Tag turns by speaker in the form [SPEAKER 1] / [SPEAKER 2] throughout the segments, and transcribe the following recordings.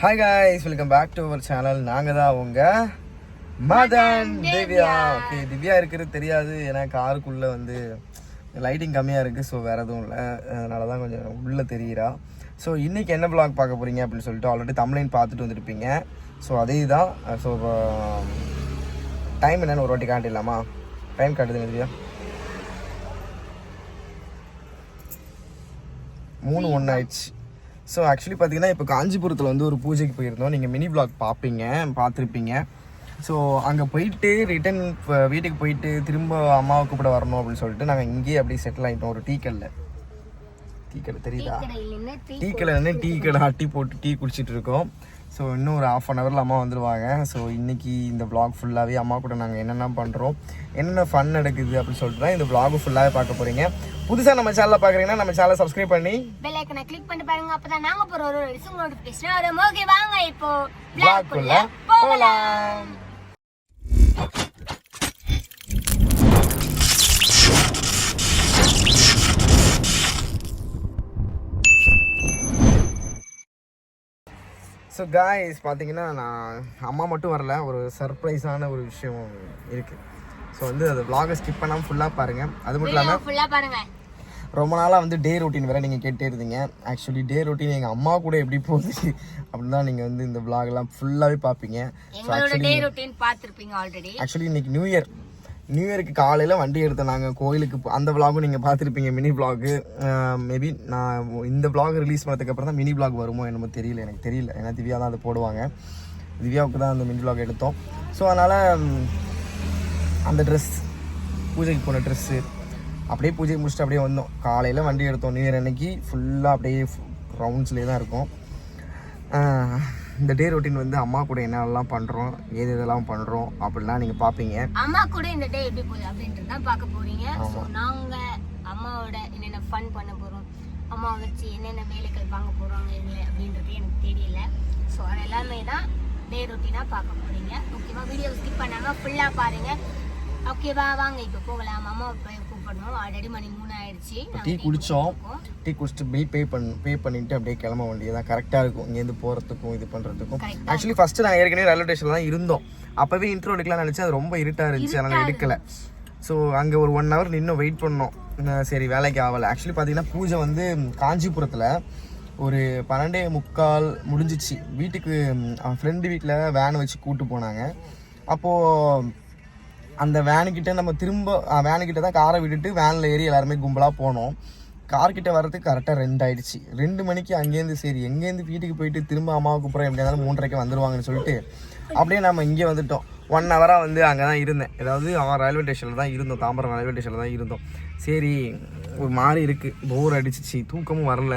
[SPEAKER 1] Hi guys, welcome back to our channel. நாங்கள் தான் உங்கள் மதன் திவ்யா. ஓகே, திவ்யா இருக்கிறது தெரியாது ஏன்னா காருக்குள்ளே வந்து லைட்டிங் கம்மியாக இருக்குது. ஸோ வேறு எதுவும் இல்லை, அதனால தான் கொஞ்சம் உள்ளே தெரிகிறா. ஸோ இன்றைக்கி என்ன வ்ளாக் பார்க்க போகிறீங்க அப்படின்னு சொல்லிட்டு ஆல்ரெடி தமிழையும் பார்த்துட்டு வந்துருப்பீங்க. ஸோ அதே தான். ஸோ டைம் என்னென்னு ஒரு வாட்டி காட்டிடலாமா? டைம் காட்டுதுங்க திவ்யா, 3:01 ஆயிடுச்சு. ஸோ ஆக்சுவலி பார்த்தீங்கன்னா இப்போ காஞ்சிபுரத்தில் வந்து ஒரு பூஜைக்கு போயிருந்தோம். நீங்கள் மினி வ்ளாக் பார்த்துருப்பீங்க. ஸோ அங்கே போயிட்டு ரிட்டன் வீட்டுக்கு போயிட்டு திரும்ப அம்மாவை கூப்பிட வரணும் அப்படின்னு சொல்லிட்டு நாங்கள் இங்கேயே அப்படியே செட்டில் ஆகிட்டோம். ஒரு டீ கடை தெரியுதா? டீ கடை அட்டி போட்டு டீ குடிச்சிட்டு இருக்கோம். ஸோ இன்னும் ஒரு 1/2 hourல அம்மா வந்துடுவாங்க. ஸோ இன்றைக்கி இந்த வ்ளாக் ஃபுல்லாகவே அம்மா கூட நாங்கள் என்னென்ன பண்ணுறோம், என்னென்ன ஃபன் நடக்குது அப்படின்னு சொல்லிட்டு தான் இந்த வ்ளாக் ஃபுல்லாகவே பார்க்க போகிறீங்க. புதுசாக நம்ம சேனலில் பார்க்குறீங்கன்னா நம்ம சேனலை சப்ஸ்கிரைப் பண்ணி
[SPEAKER 2] பெல் ஐகானை கிளிக் பண்ணி பாருங்க. அப்பதான் நாங்க போற ஒரு நோட்டிஃபிகேஷன் வரும். ஓகே, வாங்க இப்போ
[SPEAKER 1] வ்ளாக்குள்ள போகலாம். ஸோ காய்ஸ் பார்த்தீங்கன்னா நான் அம்மா மட்டும் வரல, ஒரு சர்ப்ரைஸான ஒரு விஷயம் இருக்குது. ஸோ வந்து அது vlog-ஐ ஸ்கிப் பண்ணாமல் ஃபுல்லாக பாருங்கள். அது மட்டும் இல்லாமல்
[SPEAKER 2] ஃபுல்லாக பாருங்கள்.
[SPEAKER 1] ரொம்ப நாளாக வந்து டே ரொட்டீன் வேறு நீங்கள் கேட்டே இருந்தீங்க. ஆக்சுவலி டே ரொட்டீன் எங்கள் அம்மா கூட எப்படி போகுது அப்படின்னு தான் நீங்கள் வந்து இந்த vlog-எல்லாம் ஃபுல்லாகவே பார்ப்பீங்க. ஸோ ஆக்சுவலி இன்னைக்கு நியூ இயருக்கு காலையில் வண்டி எடுத்தோம் நாங்கள் கோயிலுக்கு. அந்த vlog-ம் நீங்கள் பார்த்துருப்பீங்க, மினி vlog. மேபி நான் இந்த vlog ரிலீஸ் பண்ணதுக்கப்புறம் தான் மினி vlog வருமோ என்னமோ தெரியல, எனக்கு தெரியல. ஏன்னா திவ்யா தான் அதை போடுவாங்க. திவ்யாவுக்கு தான் அந்த மினி vlog எடுத்தோம். ஸோ அதனால் அந்த ட்ரெஸ், பூஜைக்கு போன ட்ரெஸ்ஸு அப்படியே பூஜை முடிச்சுட்டு அப்படியே வந்தோம். காலையில் வண்டி எடுத்தோம். நியூ இயர் அன்னைக்கு ஃபுல்லாக அப்படியே ரவுண்ட்ஸ்லேயே தான் இருக்கும். இந்த டே ரொட்டீன் வந்து அம்மா கூட என்னெல்லாம் பண்ணுறோம், இதெல்லாம் பண்ணுறோம் அப்படிலாம் நீங்கள் பார்ப்பீங்க.
[SPEAKER 2] அம்மா கூட இந்த டே எப்படி போகுது அப்படின்றது தான் பார்க்க போகிறீங்க. ஸோ நாங்கள் அம்மாவோட என்னென்ன ஃபன் பண்ண போகிறோம், அம்மாவை வச்சு என்னென்ன வேலைகள் வாங்க போகிறாங்க இல்லை அப்படின்றது எனக்கு தெரியல. ஸோ அது எல்லாமே தான் டே ரொட்டீனாக பார்க்க போகிறீங்க. ஓகேவா? வீடியோ ஸ்கிப் பண்ணாமல் ஃபுல்லாக பாருங்கள். ஓகேவா? வாங்க இப்போ போகலாம். அம்மாவை போய் கூப்பிடணும். ஆல்ரெடி மணி 3 ஆயிடுச்சு.
[SPEAKER 1] டீ குடித்தோம். டீ குடிச்சிட்டு பில் பே பண்ணிவிட்டு அப்படியே கிளம்ப வேண்டியதான். கரெக்டாக இருக்கும் இங்கேருந்து போகிறதுக்கும் இது பண்ணுறதுக்கும். ஆக்சுவலி ஃபஸ்ட்டு நாங்கள் ஏற்கனவே ரயில்வே ஸ்டேஷனில் தான் இருந்தோம். அப்போவே இன்ட்ரோ எடுக்கலாம்னு நினச்சி அது ரொம்ப இருட்டாக இருந்துச்சு, அதனால் எடுக்கலை. ஸோ அங்கே ஒரு 1 hour நின்று வெயிட் பண்ணோம். சரி, வேலைக்கு ஆகலை. ஆக்சுவலி பார்த்தீங்கன்னா பூஜை வந்து காஞ்சிபுரத்தில் ஒரு 12:45 முடிஞ்சிச்சு. வீட்டுக்கு ஃப்ரெண்டு வீட்டில் வேன் வச்சு கூப்பிட்டு போனாங்க. அப்போது அந்த வேனுக்கிட்ட நம்ம திரும்ப வேனுக்கிட்ட தான் காரை விட்டுட்டு வேனில் ஏறி எல்லாருமே கும்பலாக போனோம். கார்கிட்ட வர்றதுக்கு கரெக்டாக 2 ஆயிடுச்சு. 2 மணிக்கு அங்கேருந்து சரி எங்கேருந்து வீட்டுக்கு போயிட்டு திரும்ப அம்மாவுக்கு அப்புறம் எப்படி இருந்தாலும் 3:30 வந்துடுவாங்கன்னு சொல்லிட்டு அப்படியே நம்ம இங்கே வந்துட்டோம். 1 hour வந்து அங்கே தான் இருந்தேன். ஏதாவது அவன் ரயில்வே ஸ்டேஷனில் தான் இருந்தோம், தாம்பரம் ரயில்வே ஸ்டேஷனில் தான் இருந்தோம். சரி, ஒரு மாதிரி இருக்குது, போர் அடிச்சிச்சு, தூக்கமும் வரல.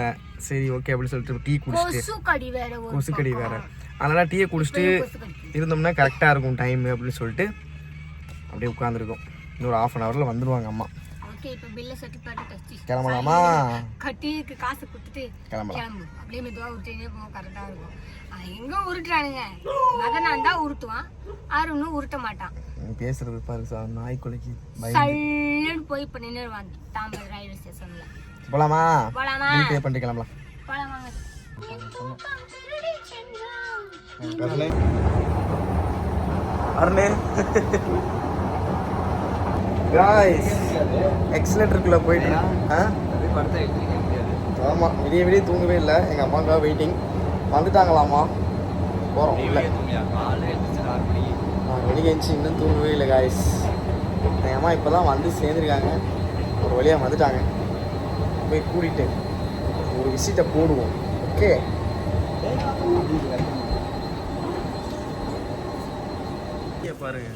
[SPEAKER 1] சரி ஓகே அப்படின்னு சொல்லிட்டு டீ குடிச்சிட்டு, கொசுக்கடி வேறு, அதனால் டீயை குடிச்சிட்டு இருந்தோம்னா கரெக்டாக இருக்கும் டைம் அப்படின்னு சொல்லிட்டு அப்படியே உட்காந்துருக்கோம். இன்னொரு 1/2 hourல வந்துடுவாங்க அம்மா. கிளம்பலாமா?
[SPEAKER 2] கட்டிக்கு காசு கொடுத்துட்டு கிளம்பு. அப்படியே மெதுவாக விட்டுனே போக கரெக்டாக இருக்கும். எங்கே உருட்டுறானுங்க? மகனாண்டா உருட்டுவான், அருணும் உருட்ட மாட்டான்.
[SPEAKER 1] பேசுறது பாரு சார், நாய் குலைக்கு
[SPEAKER 2] போய் இப்போ நின்றுவான் தாம்பரம் ரயில்வே ஸ்டேஷன்ல.
[SPEAKER 1] போலாமா? பே பண்ணிட்டு கிளம்பலாம்.
[SPEAKER 2] போலாமாங்க.
[SPEAKER 1] அருணே காய்ஸ், எக்ஸலேட்டருக்குள்ளே போயிட்டு ஆமாம், விடிய தூங்கவே இல்லை. எங்கள் அம்மாவுக்காக வெயிட்டிங். வந்துட்டாங்களாம்மா, போகிறோம். இல்லை வெளியே எழுந்துச்சு, இன்னும் தூங்கவே இல்லை காய்ஸ். எங்கள் அம்மா இப்போ தான் வந்து சேர்ந்துருக்காங்க. ஒரு வழியாக வந்துட்டாங்க. போய் கூட்டிகிட்டு ஒரு விசிட்டை போடுவோம். ஓகே, பாருங்க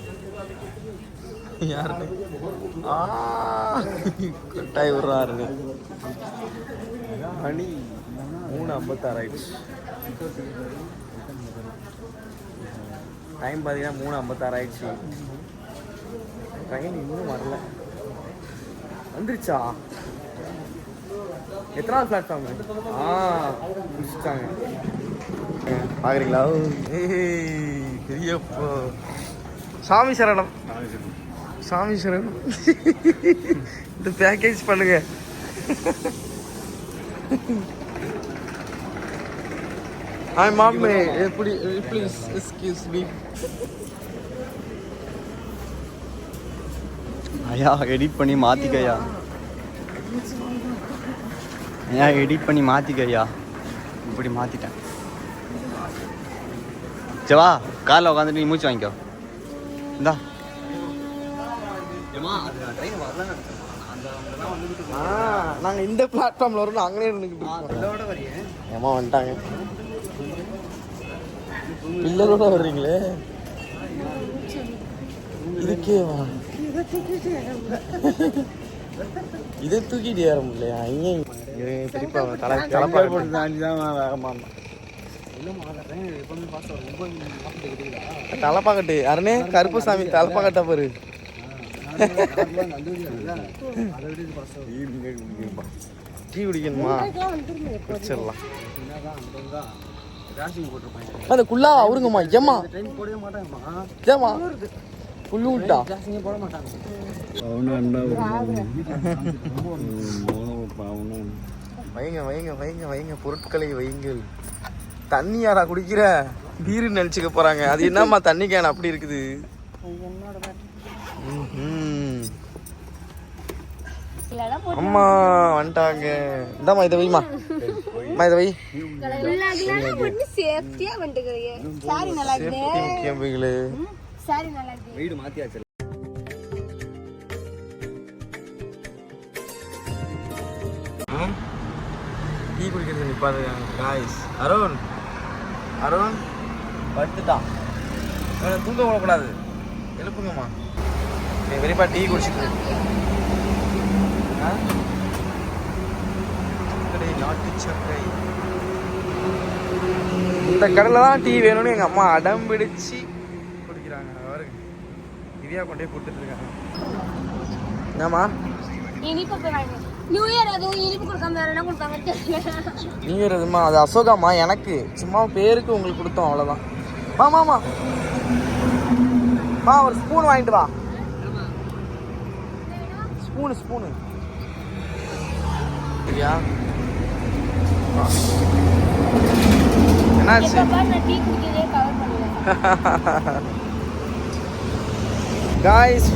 [SPEAKER 1] யாருன்னு கொட்டாய் விடுறாரு. மணி 3:56 ஆயிடுச்சு. டைம் பார்த்தீங்கன்னா 3:56 ஆயிடுச்சு. ட்ரெயின் இன்னும் வரல. வந்துருச்சா? எத்தனாவது பிளாட்ஃபார்ம்? முடிச்சுட்டாங்க. பார்க்குறீங்களா? பெரியப்போ சாமி சரணம், சாமி சரணம். இந்த பேக்கேஜ் பண்ணுங்க. ஹாய் மாமே எப்படி ப்ளீஸ் எக்ஸ்கியூஸ் மீ.
[SPEAKER 3] ஐயா எடிட் பண்ணி மாற்றிக்கய்யா. ஐயா எடிட் பண்ணி மாற்றிக்கய்யா. இப்படி மாற்றிட்டேன். சவா காரில் உட்காந்துட்டு நீ மூச்சு வாங்கிக்கோ. இந்தா
[SPEAKER 1] நாங்கள் இந்த பிளாட்ஃபார்மில் வரோம். அங்கேயே நின்றுக்கிட்டு ஏமா வந்துட்டாங்க. பில்லரோட வர்றீங்களே இதுக்கேவா? இதை தூக்கிட்டு ஏற முடியலையா? இங்கே திருப்பி தலைப்பாக்கட்டு அருணே கருப்புசாமி தலைப்பாக்கட்ட பாரு. டீ குடிக்கணுமா? குடிச்சிடலாம். அந்த குள்ளா அவருங்கம்மா ஏமா ஏமா புல்லு விட்டா வைங்க வைங்க வைங்க வைங்க பொருட்களை வைங்கள். தண்ணி யாரா குடிக்கிற? பீரு நினைச்சுக்க போறாங்க. அது என்னம்மா தண்ணி கேன் அப்படி இருக்குது? அம்மா வந்துட்டாங்க. இந்தாம்மா இதை வைமா. அம்மா இதை வை.
[SPEAKER 3] வீடு மாத்தியாச்சு.
[SPEAKER 1] டீ குடிக்கிறது நிப்பாரு காய்ஸ். அருண் அருண் படுத்துட்டான். தூங்க விடக்கூடாது. எழுப்புங்கம்மா. வெறிப்பா டீ குடிச்சிட்டு நாட்டு சக்கரை. இந்த கடையில் தான் டீ வேணும்னு எங்கள் அம்மா அடம் பிடிச்சு குடிக்கிறாங்க. அவருக்கு இதையா கொண்டே கொடுத்துட்டு இருக்காங்க. என்னம்மா
[SPEAKER 2] நியூ இயர் அதுவும் இனிப்பு கொடுக்காம வேற என்ன கொடுத்தாங்க தெரியல.
[SPEAKER 1] நியூ இயர் எதுமா? அது அசோகாமா எனக்கு சும்மா பேருக்கு உங்களுக்கு கொடுத்தோம் அவ்வளோதான். மாமாமா மா ஒரு ஸ்பூன் வாங்கிட்டு வா. ஸ்பூனு ஸ்பூனு சரியா? என்னாச்சு? காய்ஸ்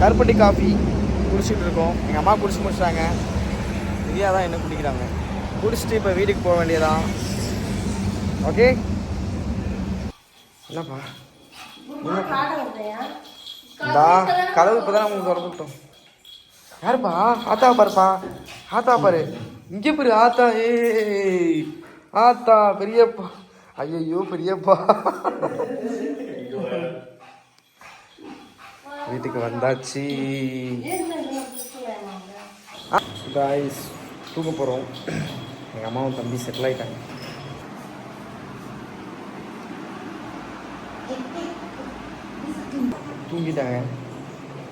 [SPEAKER 1] கருப்பட்டி காஃபி குடிச்சிட்டு இருக்கோம். எங்கள் அம்மா குடிச்சு முடிச்சிட்டாங்க. இதையா தான் என்ன குடிக்கிறாங்க. குடிச்சிட்டு இப்போ வீட்டுக்கு போக வேண்டியதான். ஓகே என்னப்பா இந்தா கதவு இப்போ தான் உங்களுக்கு திறந்துட்டோம். யாருப்பா? ஆத்தா பாருப்பா. ஆத்தா பாரு. இங்கே பாரு ஆத்தா. ஆத்தா பெரியப்பா. ஐயோ பெரியப்பா. வீட்டுக்கு வந்தாச்சு. காய்ஸ் தூங்க போகிறோம். எங்கள் அம்மாவும் தம்பி செட்டில் ஆகிட்டாங்க. தூங்கிட்டாங்க.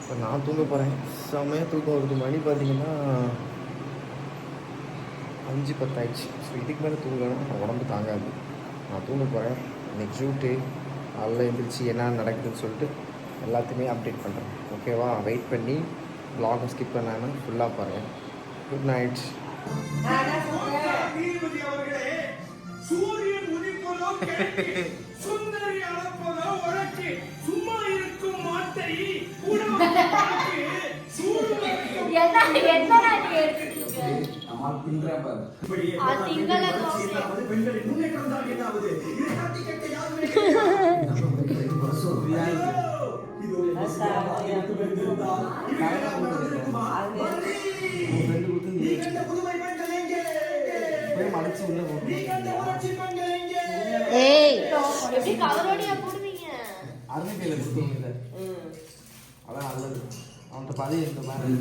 [SPEAKER 1] இப்போ நான் தூங்க போகிறேன். செம்மையாக தூக்கம் வருது. மணி பார்த்தீங்கன்னா 5:10 ஆயிடுச்சு. ஸோ இதுக்கு மேலே தூங்கணும் உடம்பு தாங்காது. நான் தூங்க போகிறேன். இன்னைக்கு ஷூட்டு அதில் எழுந்திரிச்சு என்ன நடக்குதுன்னு சொல்லிட்டு எல்லாத்தையுமே அப்டேட் பண்ணுறேன். ஓகேவா? வெயிட் பண்ணி வ்ளாகை ஸ்கிப் பண்ணாமல் ஃபுல்லாக பாருங்கள். Good night. அதான் நல்லது. அவன்கிட்ட பதிவு இந்த மாதிரி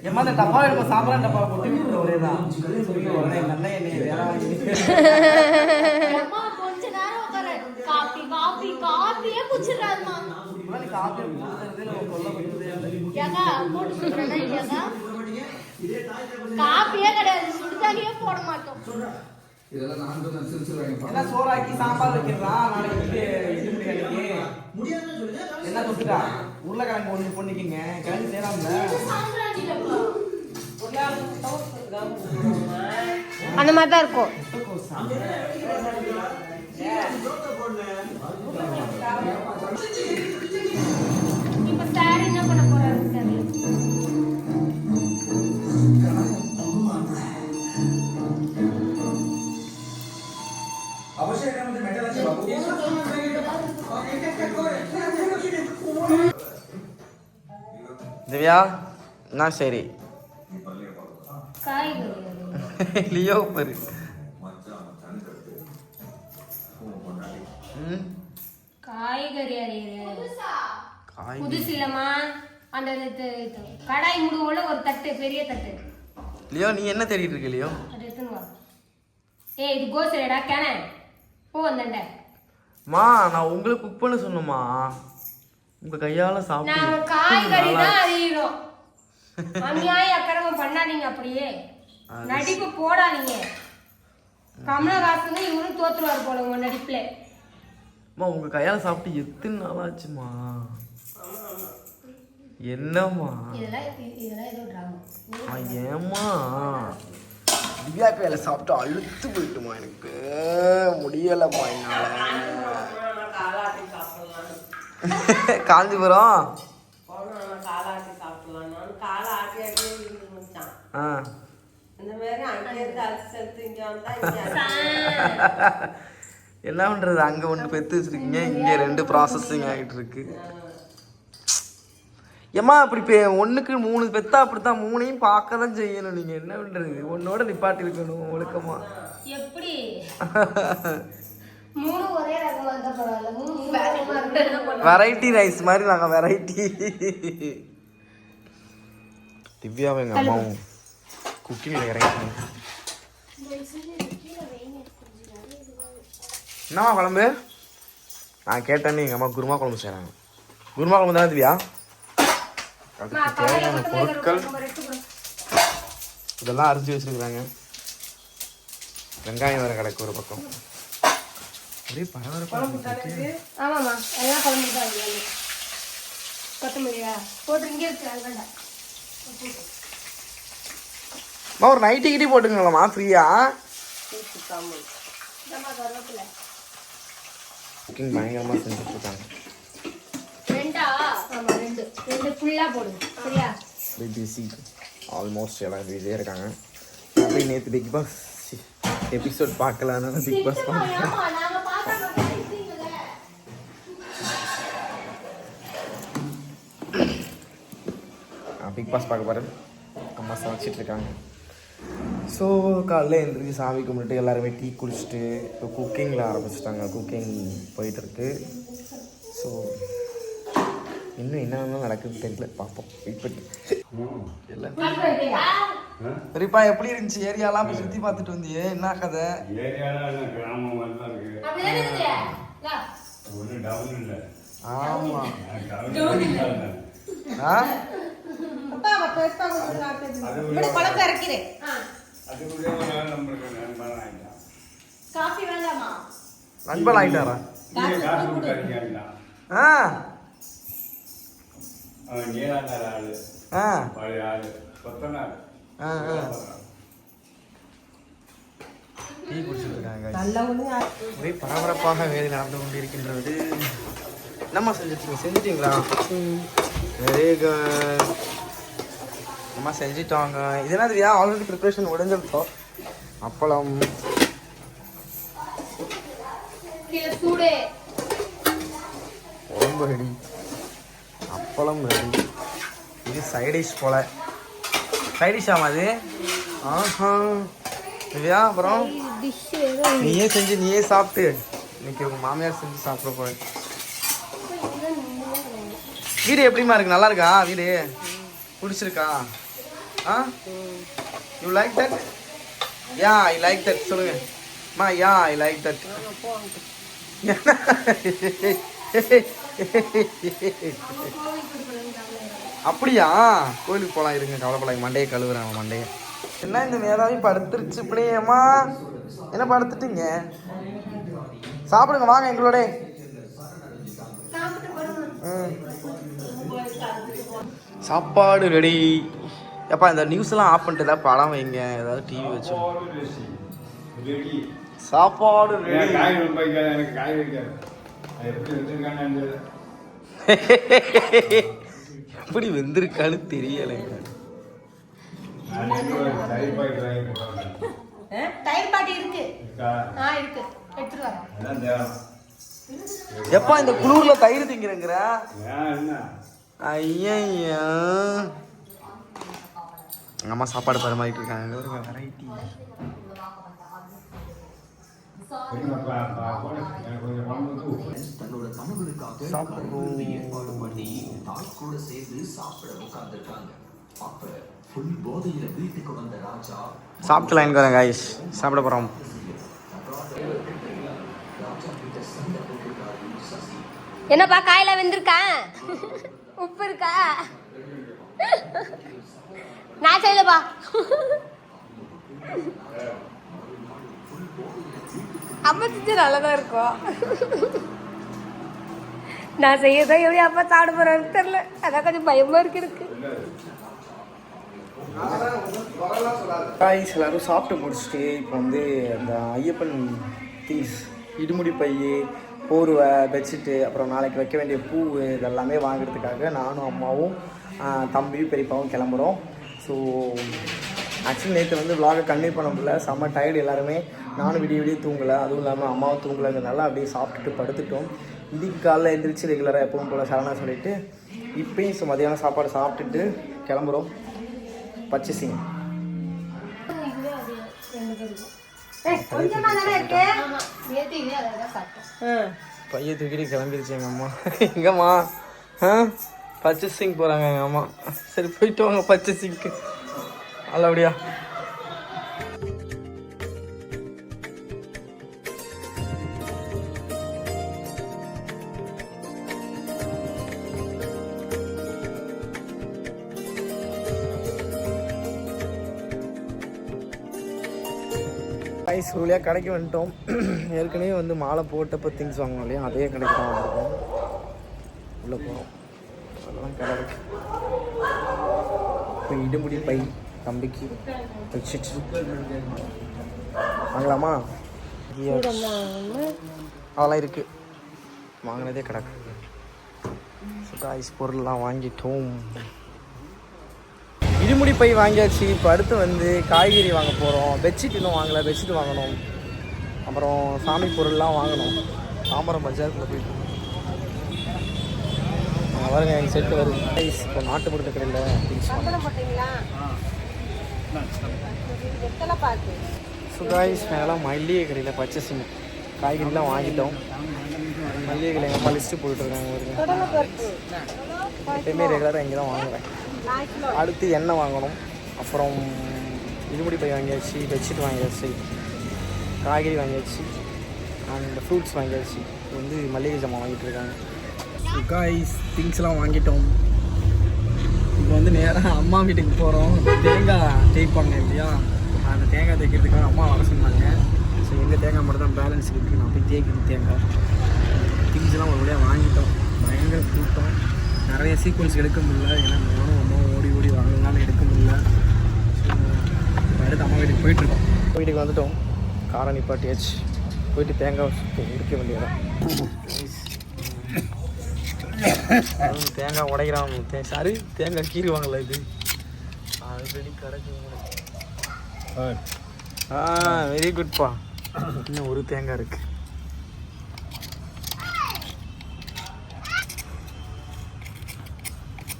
[SPEAKER 1] ஏமா இந்த டப்பா எடுப்ப சாப்பிடலாம். டப்பா போட்டு ஒரே தான் சொல்லி உடனே நல்ல எண்ணெய் வேற வாங்கி
[SPEAKER 2] கொஞ்ச நேரம் உட்கார காபி காபி காபியே குடிச்சிராதுமா.
[SPEAKER 1] காபி குடிக்கிறதுல கொல்ல போயிடுதே.
[SPEAKER 2] ஏகா போட்டு குடிறதா இல்லையா? காபியே கிடையாது. சுடுதண்ணியே போட மாட்டோம்.
[SPEAKER 1] இதெல்லாம் நான் தான் சிறுசுறாங்க. என்ன சோறாக்கி சாம்பார் வைக்கிறதா? நாளைக்கு இது பிரியாணிக்கு என்ன தொட்டுட்டா உருளைக்கிழங்கு ஒன்று பண்ணிக்கிங்க கிழங்கு சேராமல
[SPEAKER 2] அந்த மாதிரி தான் இருக்கும். இப்ப சார் என்ன பண்ண போறாரு
[SPEAKER 1] திவ்யா நான் சரி
[SPEAKER 2] காய்கறி
[SPEAKER 1] லியோ பாரு
[SPEAKER 2] காய்கறி புதுசு இல்லம்மா. அந்த கடாய் முடுவோல ஒரு தட்டு, பெரிய தட்டு.
[SPEAKER 1] லியோ நீ என்ன தேடிட்டு இருக்க லியோ?
[SPEAKER 2] அது எடுத்துன்னு வா. ஏய் இது கோசரடா கேன போ வந்தண்ட.
[SPEAKER 1] மா நான் உங்களுக்கு குக் பண்ண சொன்னேம்மா. உங்க கையால சாப்பிட்டு
[SPEAKER 2] நான் காய்கறி தான் அறியறோம். அநியாய அக்கிரமம் பண்ணாதீங்க. அப்படியே நடிப்பு போடாதீங்க. கமலஹாசன் இவரும் தோத்துருவார் போல உங்க நடிப்புல.
[SPEAKER 1] அம்மா உங்க கையால சாப்பிட்டு எத்தனை நாள் ஆச்சுமா? என்னம்மா
[SPEAKER 2] இதெல்லாம் ஏதோ டிராமா.
[SPEAKER 1] ஏம்மா திவ்யா கையில சாப்பிட்டு அழுத்து போயிட்டுமா, எனக்கு முடியலம்மா என்னால. காஞ்சிபுரம் என்ன பண்றது, அங்க ஒண்ணு பெத்து வச்சிருக்கீங்க, இங்க 2 ப்ராசஸிங் ஆகிட்டு இருக்கு. ஏம்மா இப்படி ஒண்ணுக்கு 3 பெத்தா அப்படித்தான் 3ஐயும் பார்க்க தான் செய்யணும். நீங்க என்ன பண்றது, ஒன்னோட நிப்பாட்டி இருக்கணும் ஒழுக்கமா.
[SPEAKER 2] எப்படி 3 ஒரே ரகமா இருந்தா பரவாயில்ல, 3 வேறமா இருந்தா
[SPEAKER 1] வெரைட்டி ரைஸ் மாதிரி நாங்க வெரைட்டி. திவ்யாவும் எங்க அம்மாவும் குக்கிங்ல இறங்கிட்டாங்க. என்னம்மா குழம்பு? நான் கேட்டேன்னு எங்க அம்மா குருமா குழம்பு செய்றாங்க. குருமா குழம்பு தானே திவ்யா? அதுக்கு தேவையான பொருட்கள் இதெல்லாம் அரிஞ்சு வச்சிருக்காங்க. வெங்காயம் வேற கிடக்கு ஒரு பக்கம். ஒரே பரபரப்பா இருக்கு.
[SPEAKER 2] ஆமாமா எல்லாம் குழம்பு தான் இருக்கு. கொத்தமல்லியா போட்டு இங்கே வச்சிருக்காங்க.
[SPEAKER 1] ஒரு நைட்டி கிட்டி போட்டுங்களாம்மா ஃப்ரீயா? குக்கிங் பயங்கரமா செஞ்சுட்டு இருக்காங்க.
[SPEAKER 2] ரெண்டு ஃபுல்லா போடுங்க சரியா?
[SPEAKER 1] பிபிசி ஆல்மோஸ்ட் எல்லாம் இதே இருக்காங்க. அப்படியே நேற்று பிக் பாஸ் எபிசோட் பார்க்கலான்னு பிக் பாஸ் பிக் பாஸ் பார்க்க போகிறேன். அம்மா சமைச்சிட்டு இருக்காங்க. ஸோ காலையில் எழுந்திரிச்சு சாமி கும்பிட்டு எல்லாருமே டீ குடிச்சிட்டு இப்போ குக்கிங்கில் ஆரம்பிச்சிட்டாங்க. குக்கிங் போயிட்டுருக்கு. ஸோ இன்னும் என்னென்ன நடக்குதுன்னு தெரியல, பார்ப்போம் வெயிட் பண்ணி. சரிப்பா எப்படி இருந்துச்சு ஏரியாலாம் போய் சுற்றி பார்த்துட்டு வந்தியே, என்ன கதை? ஆமாம் நண்பன் ஆயிட்டாரா? டீ குடிச்சிட்டு இருக்காங்க. ஒரே பரபரப்பாக வேலை நடந்து கொண்டிருக்கின்றது. என்னம்மா செஞ்சிட்டீங்களா? Very good. அம்மா செஞ்சிட்டாங்க. இது என்னது ஆல்ரெடி ப்ரிப்பரேஷன் முடிஞ்சிருக்கோம். அப்பளம் குழம்பு ரெடி, அப்பளம் ரெடி. இது சைடிஷ் போல. சைடிஷாமா அது? ஆஹா திவ்யா அப்புறம் நீயே செஞ்சு நீயே சாப்பிட்டு இன்னைக்கு உங்க மாமியார் செஞ்சு சாப்பிட போறேன். வீடு எப்படிமா இருக்கு? நல்லா இருக்கா வீடு? பிடிச்சிருக்கா? You like that? Yeah I like that சொல்லுங்க மா. யா ஐ லைக் தட். அப்படியா? கோயிலுக்கு போகலாம் இருங்க, கவலைப்படாங்க. மண்டையை கழுவுறேன் மண்டையை. என்ன இந்த மேதாவி படுத்துருச்சு இப்படியேம்மா? என்ன படுத்துட்டீங்க? சாப்பிடுங்க வாங்க எங்களோட. சாப்பாடு ரெடி. எப்பா இந்த நியூஸ்லாம் ஆஃப் பண்ணிட்டு ஏதாவது படம் வைங்க, ஏதாவது டிவி வச்சு. சாப்பாடு ரெடி. எப்படி வெந்திருக்கான்னு தெரியலை. எப்பா இந்த குளூர்ல தயிர் திங்கிறங்கிற? ஐயா எங்கள் அம்மா சாப்பாடு பரிமாறிட்டு இருக்காங்க. ஒரு வெரைட்டி சாப்பிட்டு லைன் வரேன் காய்ஸ். சாப்பிட போகிறோம்.
[SPEAKER 2] என்னப்பா காயில வெந்திருக்கா? உப்பு இருக்கா? நான் செய்யலப்பா. அம்மா செஞ்சு நல்லாதான் இருக்கும். நான் செய்யதான் எப்படி அப்பா சாப்பிட போறேன்னு தெரியல. அதான் கொஞ்சம் பயமா இருக்கு.
[SPEAKER 1] காய்ஸ் எல்லாரும் சாப்பிட்டு முடிச்சுட்டு இப்போ வந்து அந்த ஐயப்பன் தீஸ் இடுமுடி பை, போர்வை, பெட்ஷீட்டு, அப்புறம் நாளைக்கு வைக்க வேண்டிய பூ இதெல்லாமே வாங்குறதுக்காக நானும் அம்மாவும் தம்பியும் பெரியப்பாவும் கிளம்புறோம். ஸோ ஆக்சுவலி நேற்று வந்து விலாகை கன்டினியூ பண்ண முடியல, செம்ம டயர்டு எல்லாருமே. நானும் விடிய தூங்கலை, அதுவும் இல்லாமல் அம்மாவும் தூங்கலைங்கிறதுனால அப்படியே சாப்பிட்டுட்டு படுத்துட்டோம். இன்றைக்கி காலைல எழுந்திரிச்சு ரெகுலராக எப்பவும் போல் சரணா சொல்லிவிட்டு இப்போயும் மதியானம் சாப்பாடு சாப்பிட்டுட்டு கிளம்புறோம். பர்ச்சேசிங் பைய தூக்கிட்டு கிளம்பிருச்சு எங்கள் அம்மா. எங்கம்மா பர்ச்சேசிங் போகிறாங்க எங்கள் அம்மா. சரி போயிட்டு வாங்க பர்ச்சேசிங்க்கு நல்லபடியா. ஐஸ் வழியாக கடைக்கு வந்துட்டோம். ஏற்கனவே வந்து மாலை போட்டப்போ திங்ஸ் வாங்கணும் இல்லையா, அதே கடைக்கு தான் வந்திருக்கோம். உள்ளே போகிறோம். அதெல்லாம் கடை இருக்கு. இப்போ இடுமுடி பை தம்பிக்கு வச்சுட்டு வாங்கலாமா? அதெல்லாம் இருக்குது, வாங்கினதே கிடக்கு. ஐஸ் பொருள்லாம் வாங்கிட்டோம். இடுமுடி பை வாங்கியாச்சு. இப்போ அடுத்து வந்து காய்கறி வாங்க போகிறோம். பெட்ஷீட் இன்னும் வாங்கலை, பெட்ஷீட் வாங்கணும். அப்புறம் சாமி பொருள்லாம் வாங்கணும். தாம்பரம் பஜாருக்குள்ளே போயிட்டு பாருங்க எங்கள் செட்டு வருது. ஐஸ் இப்போ நாட்டு பொருத்த கடையில் சுகாய்ஸ் மேலாம் மல்லிகை கடையில் பர்ச்சேசிங் காய்கறிலாம் வாங்கிட்டோம். மல்லிகை கடை எங்கள் அம்மா லிஸ்ட்டு போட்டுருக்காங்க. எப்பயுமே ரெகுலராக இங்கே தான் வாங்குவேன். அடுத்து எண்ணெய் வாங்கணும். அப்புறம் இடுமுடி பை வாங்கியாச்சு, பெட்ஷீட் வாங்கியாச்சு, காய்கறி வாங்கியாச்சு, அண்ட் ஃப்ரூட்ஸ் வாங்கியாச்சு. இப்போ வந்து மல்லிகை ஜாமான் வாங்கிட்டு இருக்காங்க. காய்ஸ் திங்ஸ்லாம் வாங்கிட்டோம். இப்போ வந்து நேராக அம்மா வீட்டுக்கு போகிறோம். தேங்காய் தேய்ப் பண்ணேன் இல்லையா, அந்த தேங்காய் தேய்க்கிறதுக்காக அம்மா வர சொன்னாங்க. ஸோ எங்கள் தேங்காய் மட்டும் தான் பேலன்ஸ் இருக்குது, நான் போய் தேய்க்கணும் தேங்காய். திங்ஸ்லாம் ஒரு வழியாக வாங்கிட்டோம். பயங்கர கூட்டம், நிறைய சீக்வன்ஸ் எடுக்க முடியல. ஏன்னா நானும் அம்மாவும் ஓடி வாங்கலாம்னு எடுக்க முடியல. அடுத்து அம்மா வீட்டுக்கு போயிட்டுருக்கோம். வீட்டுக்கு வந்துட்டோம். காரை நிப்பாட்டியாச்சு. போயிட்டு தேங்காய் உடைக்க வேண்டியதான். தேங்காய் உடைக்கிறான். சாரி தேங்காய் கீறுவாங்கல்ல இது, ஆல்ரெடி கிடக்கு. வெரி குட்ப்பா. இன்னும் ஒரு தேங்காய் இருக்கு.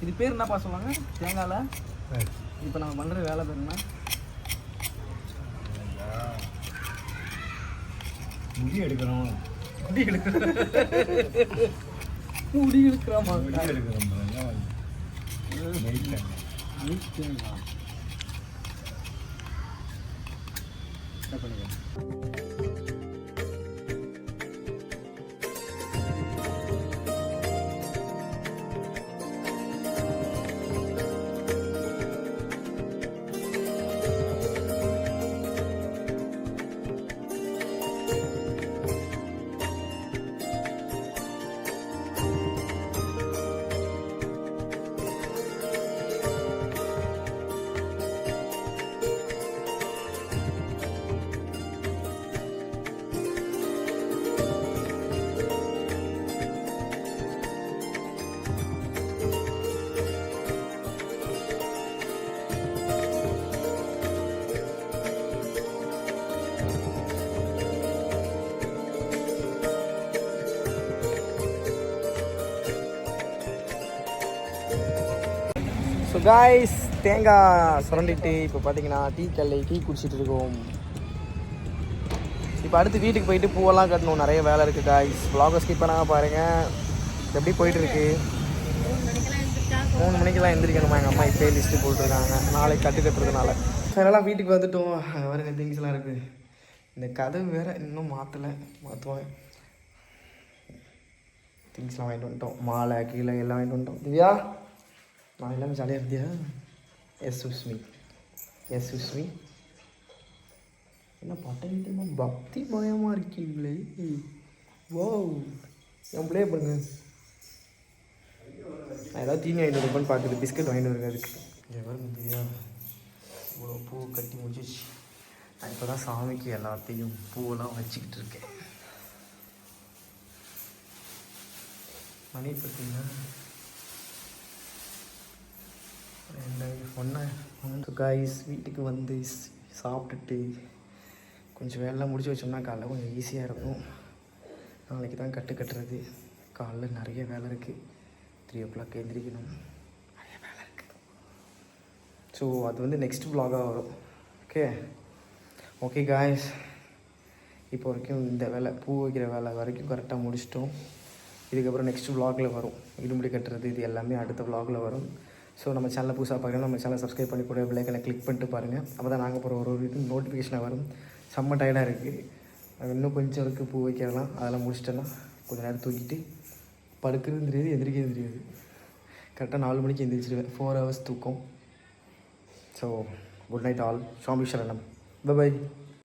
[SPEAKER 1] இது பேர் என்னப்பா சொல்லுவாங்க தேங்காயில்? இப்போ நம்ம பண்ணுற வேலை பேர் என்ன? முடி எடுக்கிறோம். முடி எடுக்கிறோமா? ஸோ காய்ஸ் தேங்காய் சுரண்டிட்டு இப்போ பார்த்தீங்கன்னா டீ குடிச்சிட்டு இருக்கோம். இப்போ அடுத்து வீட்டுக்கு போயிட்டு பூவெல்லாம் கட்டணும், நிறைய வேலை இருக்குது காய்ஸ். vlog ஸ்கிப் பண்ணாமல் பாருங்கள். எப்படி போயிட்டுருக்கு. 3 மணிக்கெல்லாம் எந்திரிக்கணுமா எங்கள் அம்மா இப்போ லிஸ்ட்டு போட்டுருக்காங்க நாளைக்கு கட்டுறதுனால. அதெல்லாம் வீட்டுக்கு வந்துட்டோம். வேறு திங்ஸ்லாம் இருக்குது. இந்த கதவு வேறு இன்னும் மாற்றுவாங்க. திங்ஸ்லாம் வாங்கிட்டு வந்துட்டோம். மாலை கீழே எல்லாம் வாங்கிட்டு வந்துட்டோம். திவ்யா நான் எல்லாமே ஜாலியாக இருந்தியா? எஸ் சுஸ்மி என்ன பட்டம் பக்தி மயமாக இருக்கீங்களே. ஓ என் பிள்ளைய பண்ணுங்க. நான் ஏதாவது தீனி வாங்கிட்டு வருப்பான்னு பார்க்குது. பிஸ்கட் வாங்கிட்டு வருங்க. அதுக்கு எவரும் திவ்யா இவ்வளோ பூ கட்டி முடிச்சிச்சு. நான் இப்போ தான் சாமிக்கு எல்லாத்தையும் பூவெல்லாம் வச்சுக்கிட்டு இருக்கேன். மணி பார்த்தீங்கன்னா 2 காய்ஸ். வீட்டுக்கு வந்து சாப்பிட்டுட்டு கொஞ்சம் வேலைலாம் முடிச்சு வச்சோம்னா காலைல கொஞ்சம் ஈஸியாக இருக்கும். நாளைக்கு தான் கட்டுறது. காலைல நிறைய வேலை இருக்குது. 3 o'clock எழுந்திரிக்கணும். நிறைய வேலை இருக்குது. ஸோ அது வந்து நெக்ஸ்ட் vlog-ஆக வரும். ஓகே காய்ஸ், இப்போ வரைக்கும் இந்த வேலை பூ வைக்கிற வேலை வரைக்கும் கரெக்டாக முடிச்சிட்டோம். இதுக்கப்புறம் நெக்ஸ்ட் vlog-ல் வரும். இருமுடி கட்டுறது இது எல்லாமே அடுத்த vlog-ல் வரும். ஸோ நம்ம சேனலை புதுசாக பார்க்குறோம். நம்ம சேனலை சப்ஸ்கிரைப் பண்ணி கூட பெல்லைக்கனை கிளிக் பண்ணிட்டு பாருங்கள். அப்போ தான் நாங்கள் போகிற ஒரு இது நோட்டிஃபிகேஷனாக வரும். செம்ம டயர்டாக இருக்குது. இன்னும் கொஞ்சம் இருக்குது பூ வைக்கிறலாம். அதெல்லாம் முடிச்சிட்டேன்னா கொஞ்சம் நேரம் தூக்கிட்டு படுக்கிறது தெரியாது, எந்திரிக்கிறது தெரியாது. கரெக்டாக 4 மணிக்கு எந்திரிச்சிடுவேன். 4 hours தூக்கம். So good night all. சாமி சரணம். பை.